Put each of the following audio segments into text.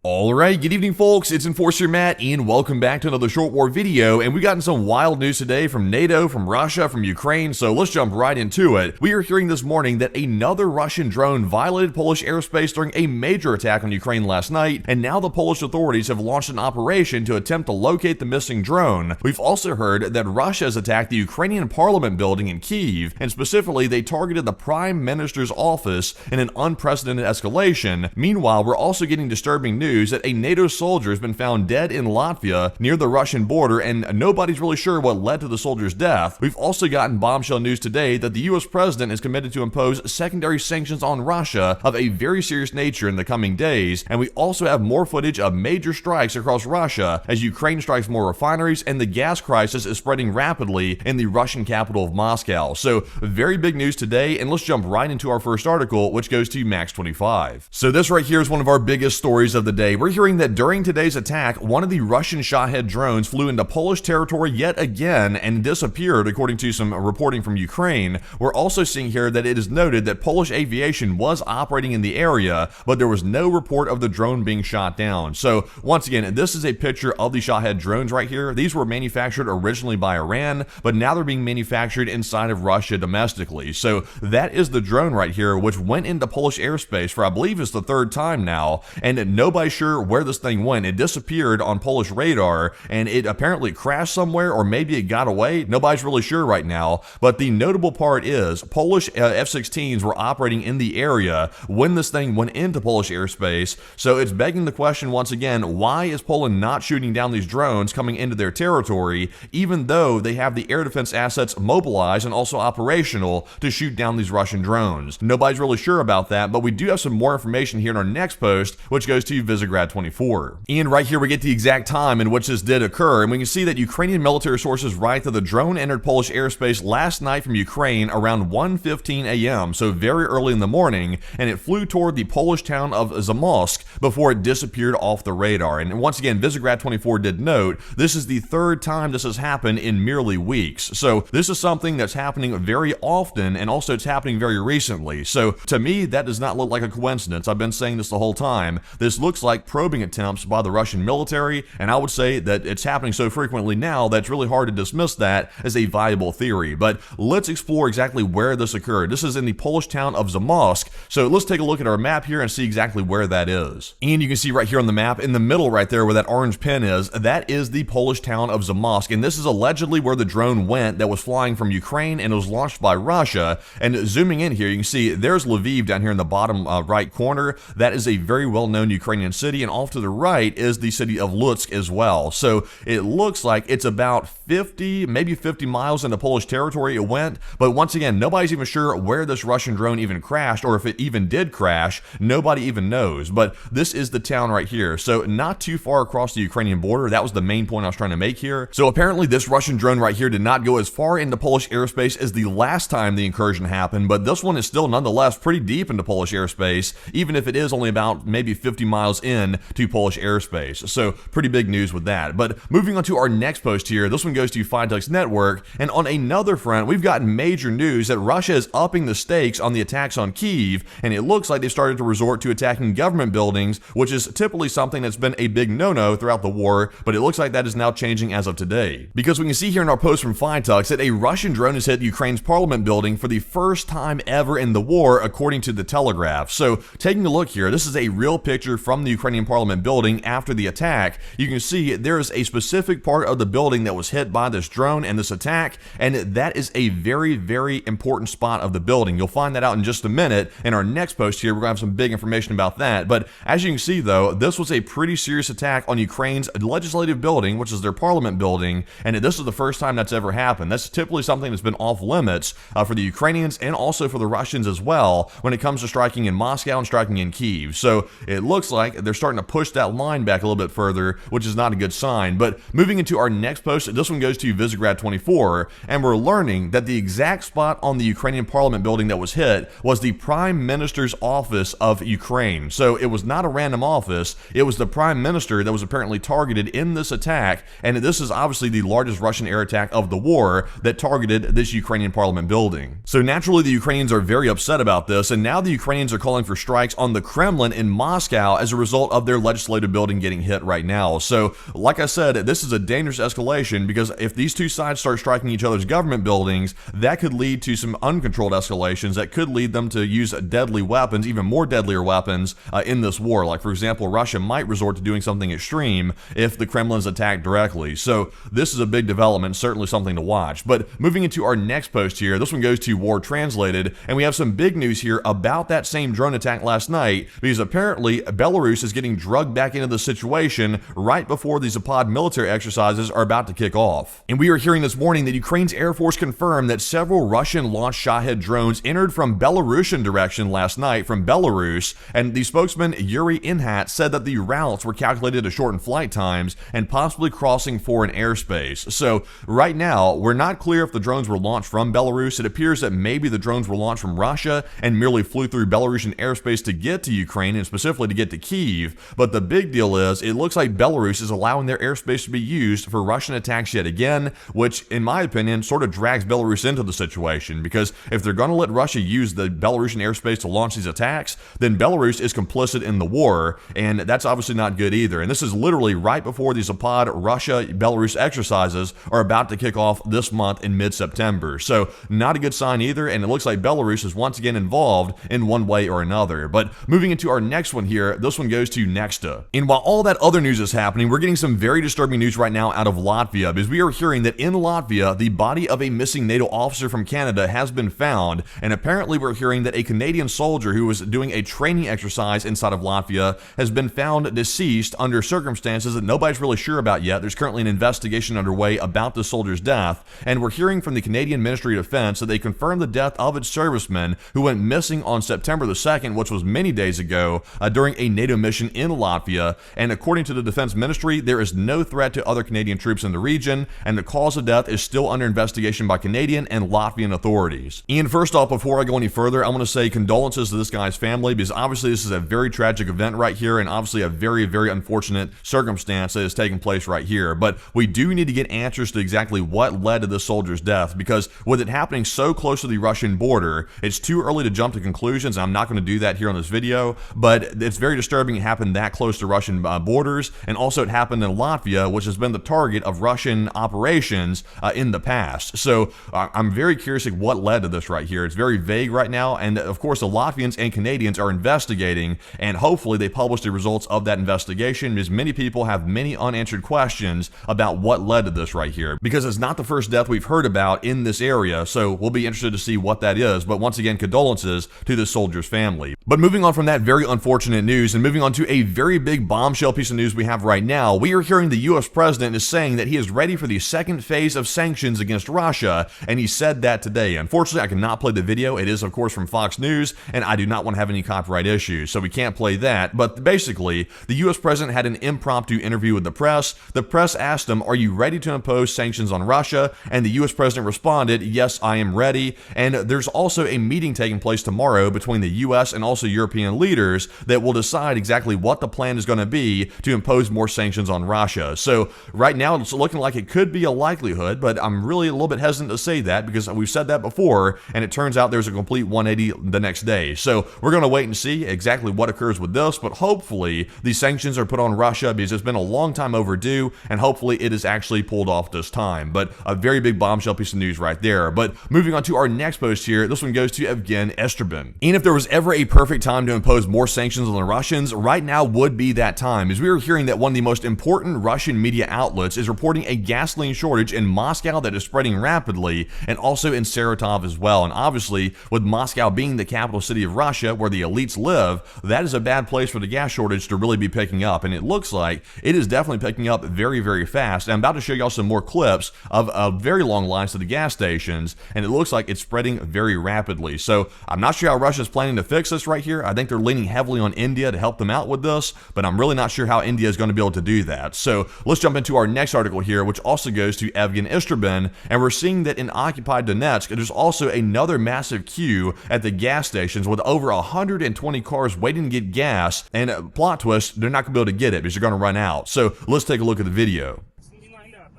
Alright, good evening folks, it's Enforcer Matt and welcome back to another short war video, and we've gotten some wild news today from NATO, from Russia, from Ukraine, so let's jump right into it. We are hearing this morning that another Russian drone violated Polish airspace during a major attack on Ukraine last night, and now the Polish authorities have launched an operation to attempt to locate the missing drone. We've also heard that Russia has attacked the Ukrainian parliament building in Kyiv, and specifically they targeted the Prime Minister's office in an unprecedented escalation. Meanwhile, we're also getting disturbing news that a NATO soldier has been found dead in Latvia near the Russian border, and nobody's really sure what led to the soldier's death. We've also gotten bombshell news today that the US president is committed to impose secondary sanctions on Russia of a very serious nature in the coming days, and we also have more footage of major strikes across Russia as Ukraine strikes more refineries and the gas crisis is spreading rapidly in the Russian capital of Moscow. So very big news today, and let's jump right into our first article, which goes to Max 25. So this right here is one of our biggest stories of the day. We're hearing that during today's attack, one of the Russian Shahed drones flew into Polish territory yet again and disappeared, according to some reporting from Ukraine. We're also seeing here that it is noted that Polish aviation was operating in the area, but there was no report of the drone being shot down. So once again, this is a picture of the Shahed drones right here. These were manufactured originally by Iran, but now they're being manufactured inside of Russia domestically. So that is the drone right here, which went into Polish airspace for I believe it's the third time now, and nobody's sure where this thing went. It disappeared on Polish radar, and it apparently crashed somewhere, or maybe it got away. Nobody's really sure right now, but the notable part is Polish F-16s were operating in the area when this thing went into Polish airspace, so it's begging the question once again, why is Poland not shooting down these drones coming into their territory, even though they have the air defense assets mobilized and also operational to shoot down these Russian drones? Nobody's really sure about that, but we do have some more information here in our next post, which goes to Visegrad 24. And right here we get the exact time in which this did occur, and we can see that Ukrainian military sources write that the drone entered Polish airspace last night from Ukraine around 1:15 a.m., so very early in the morning, and it flew toward the Polish town of Zamosk before it disappeared off the radar. And once again, Visegrad 24 did note this is the third time this has happened in merely weeks. So this is something that's happening very often, and also it's happening very recently. So to me, that does not look like a coincidence. I've been saying this the whole time. This looks like probing attempts by the Russian military, and I would say that it's happening so frequently now that it's really hard to dismiss that as a viable theory. But let's explore exactly where this occurred. This is in the Polish town of Zamosk, so let's take a look at our map here and see exactly where that is. And you can see right here on the map, in the middle right there where that orange pin is, that is the Polish town of Zamosk, and this is allegedly where the drone went that was flying from Ukraine and it was launched by Russia. And zooming in here, you can see there's Lviv down here in the bottom right corner. That is a very well-known Ukrainian city, and off to the right is the city of Lutsk as well. So it looks like it's about 50, maybe 50 miles into Polish territory it went, but once again, nobody's even sure where this Russian drone even crashed, or if it even did crash. Nobody even knows, but this is the town right here, so not too far across the Ukrainian border. That was the main point I was trying to make here. So apparently this Russian drone right here did not go as far into Polish airspace as the last time the incursion happened, but this one is still nonetheless pretty deep into Polish airspace, even if it is only about maybe 50 miles in to Polish airspace. So pretty big news with that. But moving on to our next post here, this one goes to Fidux Network, and on another front, we've gotten major news that Russia is upping the stakes on the attacks on Kyiv, and it looks like they've started to resort to attacking government buildings, which is typically something that's been a big no-no throughout the war, but it looks like that is now changing as of today. Because we can see here in our post from Fidux that a Russian drone has hit Ukraine's parliament building for the first time ever in the war, according to the Telegraph. So taking a look here, this is a real picture from the Ukrainian parliament building after the attack. You can see there is a specific part of the building that was hit by this drone and this attack, and that is a very, very important spot of the building. You'll find that out in just a minute. In our next post here, we're going to have some big information about that. But as you can see though, this was a pretty serious attack on Ukraine's legislative building, which is their parliament building, and this is the first time that's ever happened. That's typically something that's been off limits for the Ukrainians and also for the Russians as well when it comes to striking in Moscow and striking in Kyiv. So it looks like they're starting to push that line back a little bit further, which is not a good sign. But moving into our next post, this one goes to Visegrad 24, and we're learning that the exact spot on the Ukrainian parliament building that was hit was the Prime Minister's office of Ukraine. So it was not a random office, it was the Prime Minister that was apparently targeted in this attack, and this is obviously the largest Russian air attack of the war that targeted this Ukrainian parliament building. So naturally the Ukrainians are very upset about this, and now the Ukrainians are calling for strikes on the Kremlin in Moscow as a result result of their legislative building getting hit right now. So, like I said, this is a dangerous escalation because if these two sides start striking each other's government buildings, that could lead to some uncontrolled escalations that could lead them to use deadly weapons, even more deadlier weapons in this war. Like, for example, Russia might resort to doing something extreme if the Kremlin's attacked directly. So this is a big development, certainly something to watch. But moving into our next post here, this one goes to War Translated, and we have some big news here about that same drone attack last night, because apparently Belarus is getting drugged back into the situation right before these Zapad military exercises are about to kick off. And we are hearing this morning that Ukraine's Air Force confirmed that several Russian-launched Shahed drones entered from Belarusian direction last night from Belarus, and the spokesman Yuri Inhat said that the routes were calculated to shorten flight times and possibly crossing foreign airspace. So right now, we're not clear if the drones were launched from Belarus. It appears that maybe the drones were launched from Russia and merely flew through Belarusian airspace to get to Ukraine and specifically to get to Kyiv. But the big deal is, it looks like Belarus is allowing their airspace to be used for Russian attacks yet again, which in my opinion sort of drags Belarus into the situation, because if they're going to let Russia use the Belarusian airspace to launch these attacks, then Belarus is complicit in the war, and that's obviously not good either. And this is literally right before the Zapad Russia-Belarus exercises are about to kick off this month in mid-September. So not a good sign either, and it looks like Belarus is once again involved in one way or another. But moving into our next one here, this one goes to Nexta. And while all that other news is happening, we're getting some very disturbing news right now out of Latvia, because we are hearing that in Latvia, the body of a missing NATO officer from Canada has been found, and apparently we're hearing that a Canadian soldier who was doing a training exercise inside of Latvia has been found deceased under circumstances that nobody's really sure about yet. There's currently an investigation underway about the soldier's death, and we're hearing from the Canadian Ministry of Defense that they confirmed the death of its serviceman who went missing on September the 2nd, which was many days ago, during a NATO mission in Latvia. And according to the Defense Ministry, there is no threat to other Canadian troops in the region, and the cause of death is still under investigation by Canadian and Latvian authorities. And first off, before I go any further, I want to say condolences to this guy's family, because obviously this is a very tragic event right here, and obviously a very, very unfortunate circumstance that is taking place right here. But we do need to get answers to exactly what led to this soldier's death, because with it happening so close to the Russian border, it's too early to jump to conclusions. I'm not going to do that here on this video, but it's very disturbing it happened that close to Russian borders, and also it happened in Latvia, which has been the target of Russian operations in the past. So I'm very curious at what led to this right here. It's very vague right now, and of course the Latvians and Canadians are investigating, and hopefully they publish the results of that investigation, because many people have many unanswered questions about what led to this right here, because it's not the first death we've heard about in this area. So we'll be interested to see what that is. But once again, condolences to this soldier's family. But moving on from that very unfortunate news and moving on to a very big bombshell piece of news we have right now, we are hearing the US president is saying that he is ready for the second phase of sanctions against Russia, and he said that today. Unfortunately, I cannot play the video. It is of course from Fox News, and I do not want to have any copyright issues, so we can't play that. But basically, the US president had an impromptu interview with the press. The press asked him, "Are you ready to impose sanctions on Russia?" And the US president responded, "Yes, I am ready." And there's also a meeting taking place tomorrow between the US and also European leaders that will decide exactly what the plan is going to be to impose more sanctions on Russia. So right now it's looking like it could be a likelihood, but I'm really a little bit hesitant to say that, because we've said that before, and it turns out there's a complete 180 the next day. So we're going to wait and see exactly what occurs with this, but hopefully these sanctions are put on Russia, because it's been a long time overdue, and hopefully it is actually pulled off this time. But a very big bombshell piece of news right there. But moving on to our next post here, this one goes to Evgen Estrabin. And if there was ever a perfect time to impose more sanctions on the Russians, right now would be that time, as we are hearing that one of the most important Russian media outlets is reporting a gasoline shortage in Moscow that is spreading rapidly, and also in Saratov as well. And obviously, with Moscow being the capital city of Russia, where the elites live, that is a bad place for the gas shortage to really be picking up. And it looks like it is definitely picking up very, very fast. And I'm about to show y'all some more clips of very long lines to the gas stations, and it looks like it's spreading very rapidly. So I'm not sure how Russia's planning to fix this right here. I think they're leaning heavily on India to help them out with this, but I'm really not sure how India is going to be able to do that. So let's jump into our next article here, which also goes to Evgen Estrabin, and we're seeing that in occupied Donetsk, there's also another massive queue at the gas stations with over 120 cars waiting to get gas, and plot twist, they're not going to be able to get it because they're going to run out. So let's take a look at the video.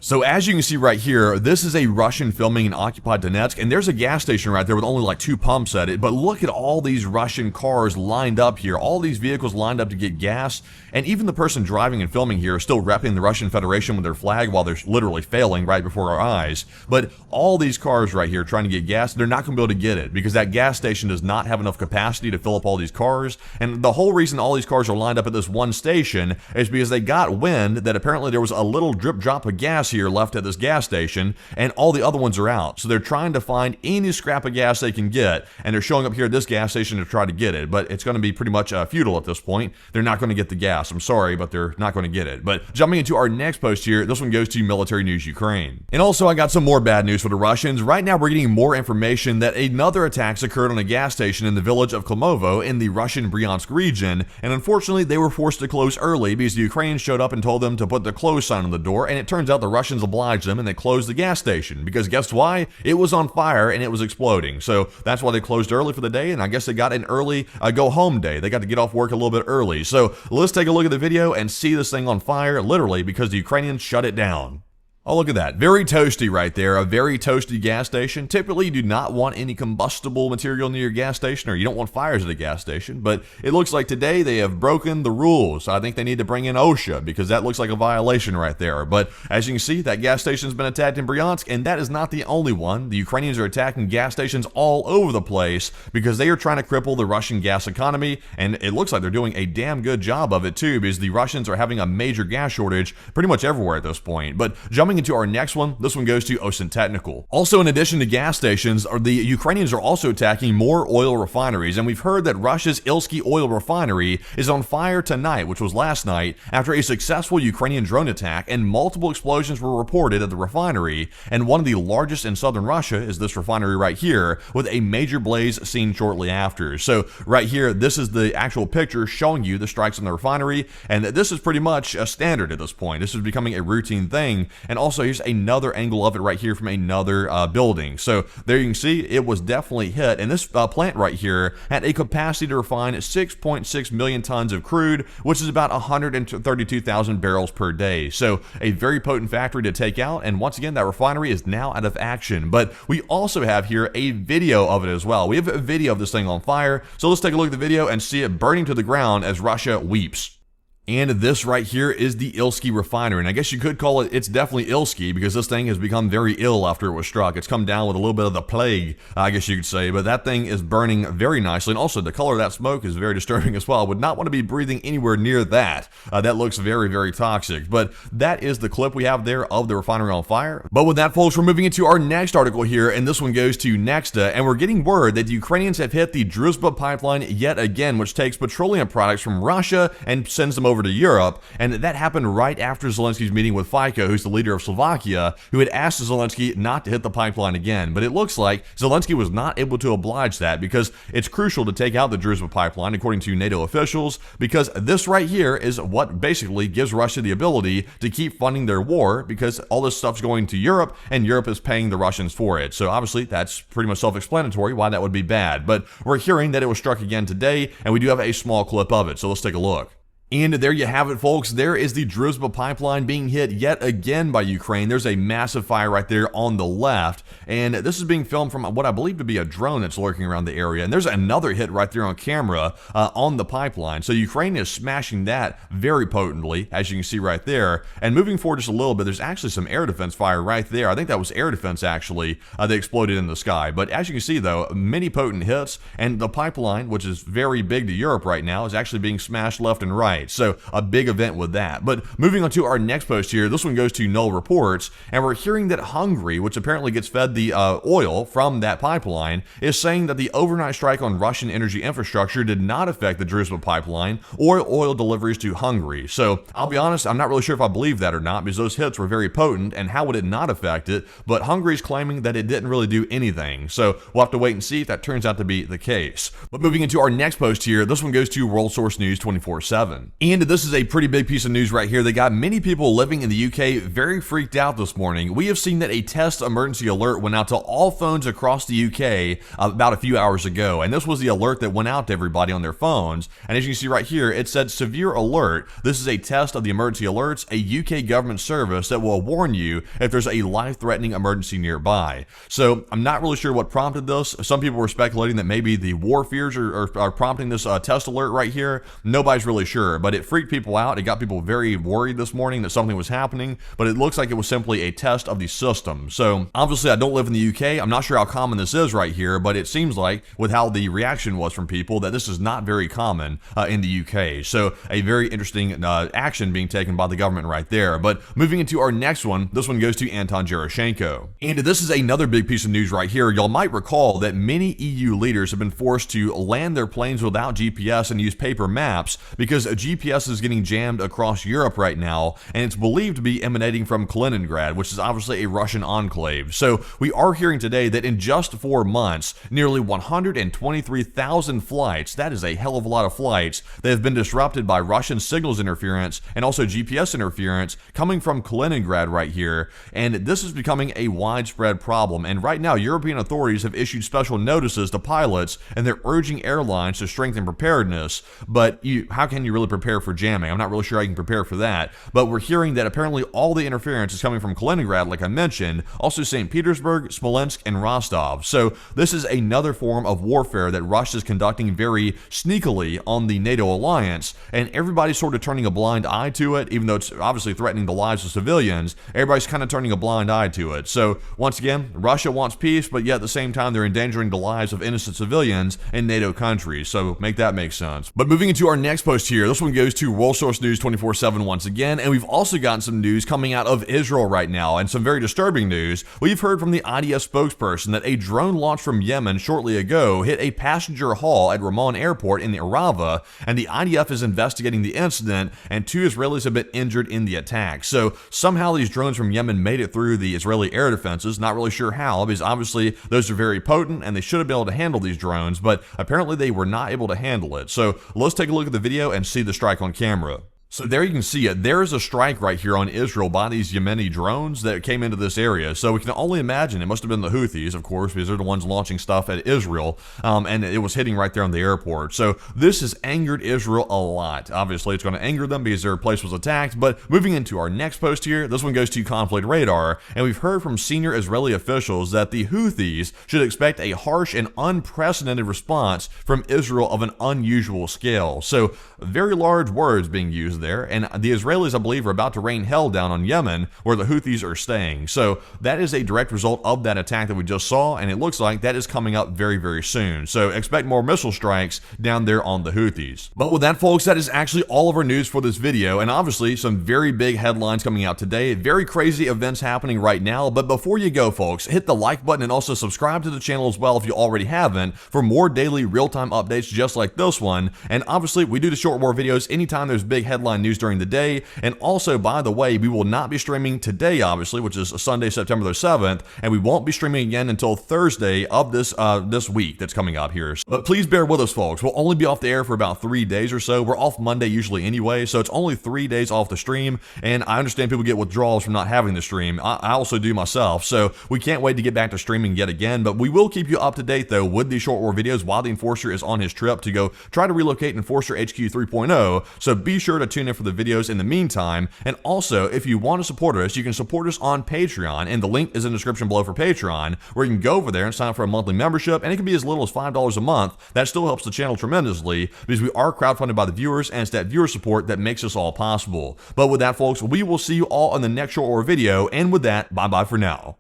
So as you can see right here, this is a Russian filming in occupied Donetsk, and there's a gas station right there with only like 2 pumps at it, but look at all these Russian cars lined up here, all these vehicles lined up to get gas, and even the person driving and filming here is still repping the Russian Federation with their flag while they're literally failing right before our eyes. But all these cars right here trying to get gas, they're not going to be able to get it because that gas station does not have enough capacity to fill up all these cars, and the whole reason all these cars are lined up at this one station is because they got wind that apparently there was a little drip drop of gas here left at this gas station, and all the other ones are out. So they're trying to find any scrap of gas they can get, and they're showing up here at this gas station to try to get it. But it's going to be pretty much futile at this point. They're not going to get the gas. I'm sorry, but they're not going to get it. But jumping into our next post here, this one goes to Military News Ukraine. And also, I got some more bad news for the Russians. Right now, we're getting more information that another attacks occurred on a gas station in the village of Klamovo in the Russian Bryansk region, and unfortunately, they were forced to close early because the Ukrainians showed up and told them to put the close sign on the door, and it turns out the Russians obliged them and they closed the gas station because guess why? It was on fire and it was exploding. So that's why they closed early for the day, and I guess they got an early go home day. They got to get off work a little bit early. So let's take a look at the video and see this thing on fire literally because the Ukrainians shut it down. Oh, look at that. Very toasty right there. A very toasty gas station. Typically, you do not want any combustible material near your gas station, or you don't want fires at a gas station, but it looks like today they have broken the rules. I think they need to bring in OSHA because that looks like a violation right there. But as you can see, that gas station's been attacked in Bryansk, and that is not the only one. The Ukrainians are attacking gas stations all over the place because they are trying to cripple the Russian gas economy, and it looks like they're doing a damn good job of it too because the Russians are having a major gas shortage pretty much everywhere at this point. But jumping into our next one, this one goes to Ocean Technical. Also, in addition to gas stations, the Ukrainians are also attacking more oil refineries, and we've heard that Russia's Ilsky oil refinery is on fire tonight, which was last night, after a successful Ukrainian drone attack, and multiple explosions were reported at the refinery, and one of the largest in southern Russia is this refinery right here, with a major blaze seen shortly after. So right here, this is the actual picture showing you the strikes in the refinery, and this is pretty much a standard at this point. This is becoming a routine thing, and also here's another angle of it right here from another building. So there you can see it was definitely hit, and this plant right here had a capacity to refine 6.6 million tons of crude, which is about 132,000 barrels per day. So a very potent factory to take out, and once again that refinery is now out of action. But we also have here a video of it as well. We have a video of this thing on fire, so let's take a look at the video and see it burning to the ground as Russia weeps. And this right here is the Ilsky refinery, and I guess you could call it, it's definitely Ilsky because this thing has become very ill after it was struck. It's come down with a little bit of the plague, I guess you could say, but that thing is burning very nicely, and also the color of that smoke is very disturbing as well. I would not want to be breathing anywhere near that. That looks very, very toxic, but that is the clip we have there of the refinery on fire. But with that, folks, we're moving into our next article here, and this one goes to Nexta, and we're getting word that the Ukrainians have hit the Druzhba pipeline yet again, which takes petroleum products from Russia and sends them over to Europe, and that happened right after Zelensky's meeting with Fico, who's the leader of Slovakia, who had asked Zelensky not to hit the pipeline again. But it looks like Zelensky was not able to oblige that because it's crucial to take out the Druzhba pipeline, according to NATO officials, because this right here is what basically gives Russia the ability to keep funding their war because all this stuff's going to Europe, and Europe is paying the Russians for it. So obviously that's pretty much self-explanatory why that would be bad. But we're hearing that it was struck again today, and we do have a small clip of it, so let's take a look. And there you have it, folks. There is the Druzhba pipeline being hit yet again by Ukraine. There's a massive fire right there on the left, and this is being filmed from what I believe to be a drone that's lurking around the area. And there's another hit right there on camera on the pipeline. So Ukraine is smashing that very potently, as you can see right there. And moving forward just a little bit, there's actually some air defense fire right there. I think that was air defense, actually, that exploded in the sky. But as you can see, though, many potent hits, and the pipeline, which is very big to Europe right now, is actually being smashed left and right. So a big event with that. But moving on to our next post here, this one goes to Null Reports, and we're hearing that Hungary, which apparently gets fed the oil from that pipeline, is saying that the overnight strike on Russian energy infrastructure did not affect the Druzhba pipeline or oil deliveries to Hungary. So I'll be honest, I'm not really sure if I believe that or not because those hits were very potent, and how would it not affect it? But Hungary's claiming that it didn't really do anything. So we'll have to wait and see if that turns out to be the case. But moving into our next post here, this one goes to World Source News 24/7. Yemen. And this is a pretty big piece of news right here that got many people living in the UK very freaked out this morning. We have seen that a test emergency alert went out to all phones across the UK about a few hours ago, and this was the alert that went out to everybody on their phones. And as you can see right here, it said severe alert. This is a test of the emergency alerts, a UK government service that will warn you if there's a life-threatening emergency nearby. So I'm not really sure what prompted this. Some people were speculating that maybe the war fears are prompting this test alert right here. Nobody's really sure, but it freaked people out. It got people very worried this morning that something was happening, but it looks like it was simply a test of the system. So obviously I don't live in the UK. I'm not sure how common this is right here, but it seems like with how the reaction was from people that this is not very common in the UK. So a very interesting action being taken by the government right there. But moving into our next one, this one goes to Anton Gerashenko. And this is another big piece of news right here. Y'all might recall that many EU leaders have been forced to land their planes without GPS and use paper maps because GPS is getting jammed across Europe right now, and it's believed to be emanating from Kaliningrad, which is obviously a Russian enclave. So we are hearing today that in just 4 months, nearly 123,000 flights, that is a hell of a lot of flights, that have been disrupted by Russian signals interference and also GPS interference coming from Kaliningrad right here. And this is becoming a widespread problem. And right now, European authorities have issued special notices to pilots, and they're urging airlines to strengthen preparedness. But how can you really prepare for jamming? I'm not really sure I can prepare for that. But we're hearing that apparently all the interference is coming from Kaliningrad, like I mentioned, also St. Petersburg, Smolensk, and Rostov. So this is another form of warfare that Russia is conducting very sneakily on the NATO alliance, and everybody's sort of turning a blind eye to it, even though it's obviously threatening the lives of civilians. Everybody's kind of turning a blind eye to it. So once again, Russia wants peace, but yet at the same time, they're endangering the lives of innocent civilians in NATO countries. So make that make sense. But moving into our next post here, this one goes to World Source News 24/7 once again, and we've also gotten some news coming out of Israel right now, and some very disturbing news. We've heard from the IDF spokesperson that a drone launched from Yemen shortly ago hit a passenger hall at Ramon Airport in the Arava, and the IDF is investigating the incident, and 2 Israelis have been injured in the attack. So somehow these drones from Yemen made it through the Israeli air defenses. Not really sure how, because obviously those are very potent and they should have been able to handle these drones, but apparently they were not able to handle it. So let's take a look at the video and see the strike on camera. So there you can see it. There is a strike right here on Israel by these Yemeni drones that came into this area. So we can only imagine it must have been the Houthis, of course, because they're the ones launching stuff at Israel, and it was hitting right there on the airport. So this has angered Israel a lot. Obviously, it's going to anger them because their place was attacked. But moving into our next post here, this one goes to Conflict Radar, and we've heard from senior Israeli officials that the Houthis should expect a harsh and unprecedented response from Israel of an unusual scale. So very large words being used there, and the Israelis, I believe, are about to rain hell down on Yemen, where the Houthis are staying. So that is a direct result of that attack that we just saw, and it looks like that is coming up very, very soon. So expect more missile strikes down there on the Houthis. But with that, folks, that is actually all of our news for this video, and obviously some very big headlines coming out today. Very crazy events happening right now. But before you go, folks, hit the like button and also subscribe to the channel as well if you already haven't, for more daily real-time updates just like this one. And obviously, we do the short war videos anytime there's big headline news during the day. And also, by the way, we will not be streaming today, obviously, which is Sunday, September the 7th, and we won't be streaming again until Thursday of this week that's coming up here. But please bear with us, folks. We'll only be off the air for about 3 days or so. We're off Monday usually anyway, so it's only 3 days off the stream, and I understand people get withdrawals from not having the stream. I also do myself, so we can't wait to get back to streaming yet again. But we will keep you up to date, though, with these short war videos while the Enforcer is on his trip to go try to relocate Enforcer HQ 3.0, so be sure to tune in for the videos in the meantime. And also, if you want to support us, you can support us on Patreon, and the link is in the description below for Patreon, where you can go over there and sign up for a monthly membership, and it can be as little as $5 a month. That still helps the channel tremendously, because we are crowdfunded by the viewers, and it's that viewer support that makes this all possible. But with that, folks, we will see you all in the next short war video, and with that, bye-bye for now.